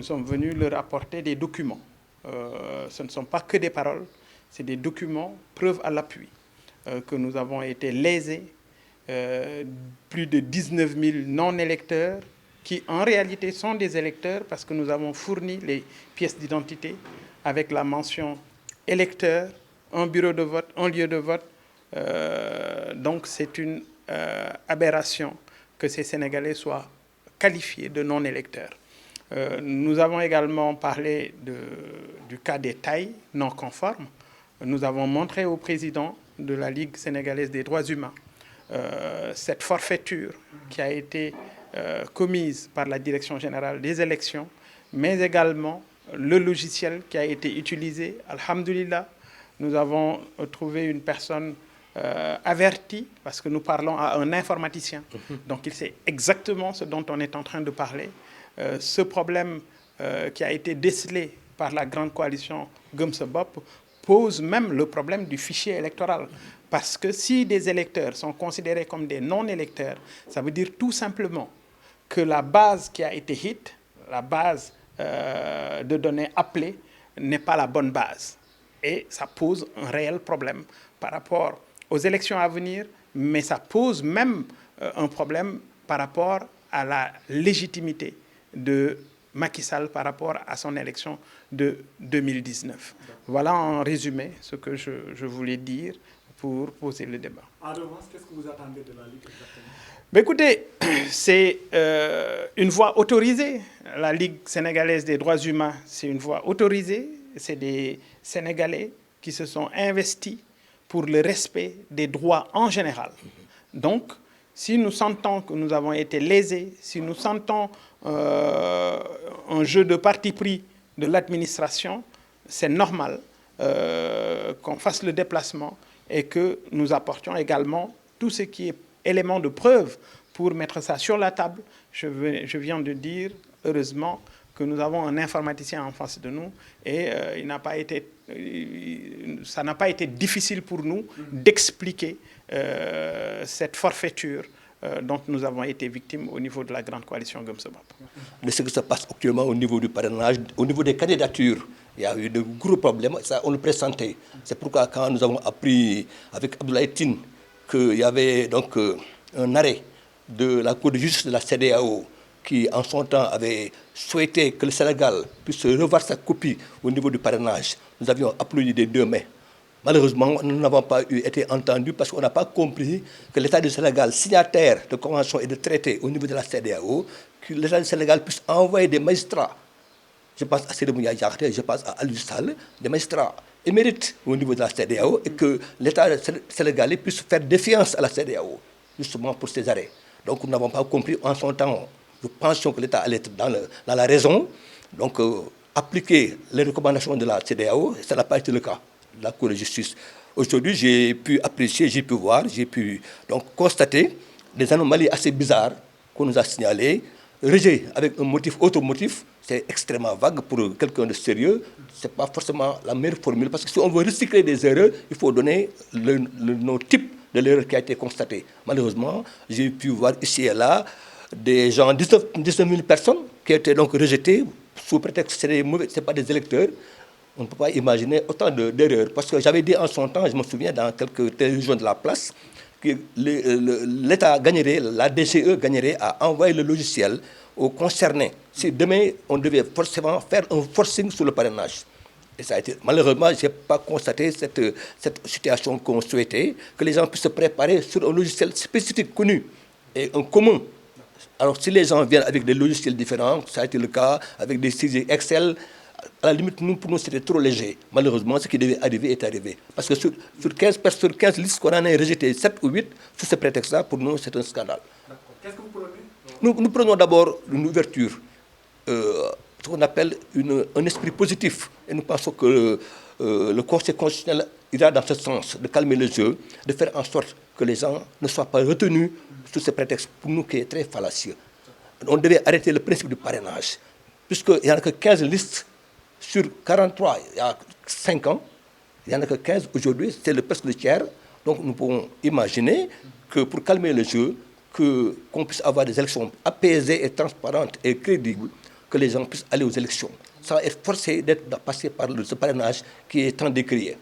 sommes venus leur apporter des documents. Ce ne sont pas que des paroles, c'est des documents, preuves à l'appui, que nous avons été lésés, plus de 19 000 non-électeurs, qui en réalité sont des électeurs parce que nous avons fourni les pièces d'identité avec la mention électeur, un bureau de vote, un lieu de vote. Donc c'est une aberration que ces Sénégalais soient qualifiés de non-électeurs. Nous avons également parlé du cas des tailles non conformes. Nous avons montré au président de la Ligue sénégalaise des droits humains cette forfaiture qui a été commise par la Direction générale des élections, mais également le logiciel qui a été utilisé. Alhamdulillah, nous avons trouvé une personne avertie, parce que nous parlons à un informaticien. Donc il sait exactement ce dont on est en train de parler. Ce problème qui a été décelé par la grande coalition Gëm Sa Bopp pose même le problème du fichier électoral. Parce que si des électeurs sont considérés comme des non-électeurs, ça veut dire tout simplement que la base qui a été hit, la base de données appelées, n'est pas la bonne base. Et ça pose un réel problème par rapport aux élections à venir, mais ça pose même un problème par rapport à la légitimité de Macky Sall par rapport à son élection de 2019. Voilà en résumé ce que je voulais dire pour poser le débat. En revanche, qu'est-ce que vous attendez de la Ligue exactement? Mais écoutez, c'est une voie autorisée. La Ligue sénégalaise des droits humains, c'est une voie autorisée. C'est des Sénégalais qui se sont investis pour le respect des droits en général. Donc, si nous sentons que nous avons été lésés, si nous sentons un jeu de parti pris de l'administration, c'est normal qu'on fasse le déplacement et que nous apportions également tout ce qui est élément de preuve pour mettre ça sur la table. Je viens de dire, heureusement, que nous avons un informaticien en face de nous et ça n'a pas été difficile pour nous d'expliquer cette forfaiture dont nous avons été victimes au niveau de la grande coalition Gëm Sa Bopp. De ce qui se passe actuellement au niveau du parrainage, au niveau des candidatures, il y a eu de gros problèmes, ça on le pressentait. C'est pourquoi quand nous avons appris avec Abdoulaye Tine qu'il y avait donc un arrêt de la Cour de justice de la CEDEAO qui en son temps avait souhaité que le Sénégal puisse revoir sa copie au niveau du parrainage, nous avions applaudi des deux mains. Malheureusement, nous n'avons pas été entendus parce qu'on n'a pas compris que l'État du Sénégal, signataire de conventions et de traités au niveau de la CEDEAO, que l'État du Sénégal puisse envoyer des magistrats. Je pense à Sédhiou Mouya Diakhaté, je pense à Aliou Sall, des magistrats émérites au niveau de la CEDEAO et que l'État sénégalais puisse faire défiance à la CEDEAO, justement pour ces arrêts. Donc nous n'avons pas compris en son temps. Nous pensions que l'État allait être dans la raison, donc appliquer les recommandations de la CEDEAO, et ça n'a pas été le cas, de la Cour de justice. Aujourd'hui, j'ai pu apprécier, j'ai pu voir, j'ai pu donc constater des anomalies assez bizarres qu'on nous a signalées. Rejet avec un motif, autre motif, c'est extrêmement vague pour quelqu'un de sérieux. Ce n'est pas forcément la meilleure formule, parce que si on veut recycler des erreurs, il faut donner le nom type de l'erreur qui a été constatée. Malheureusement, j'ai pu voir ici et là des gens, 19 000 personnes qui étaient donc rejetées sous prétexte que ce n'est pas des électeurs. On ne peut pas imaginer autant d'erreurs. Parce que j'avais dit en son temps, je me souviens, dans quelques télévisions de la place, que l'État gagnerait, la DGE gagnerait à envoyer le logiciel aux concernés. Si demain, on devait forcément faire un forcing sur le parrainage. Et ça a été, malheureusement, je n'ai pas constaté cette situation qu'on souhaitait, que les gens puissent se préparer sur un logiciel spécifique, connu et un commun. Alors, si les gens viennent avec des logiciels différents, ça a été le cas avec des fichiers Excel, à la limite, pour nous, c'était trop léger. Malheureusement, ce qui devait arriver est arrivé. Parce que sur 15 listes qu'on en a rejeté 7 ou 8, sous ce prétexte-là, pour nous, c'est un scandale. Qu'est-ce que vous prenez? Nous prenons d'abord une ouverture, ce qu'on appelle un esprit positif. Et nous pensons que le Conseil constitutionnel ira dans ce sens, de calmer le jeu, de faire en sorte que les gens ne soient pas retenus sous ce prétexte, pour nous, qui est très fallacieux. On devait arrêter le principe du parrainage, puisqu'il n'y en a que 15 listes sur 43, il y a 5 ans, il n'y en a que 15 aujourd'hui, c'est presque le tiers. Donc nous pouvons imaginer que pour calmer le jeu, qu'on puisse avoir des élections apaisées et transparentes et crédibles, les gens puissent aller aux élections, sans être forcés d'être passés par ce parrainage qui est tant décrié.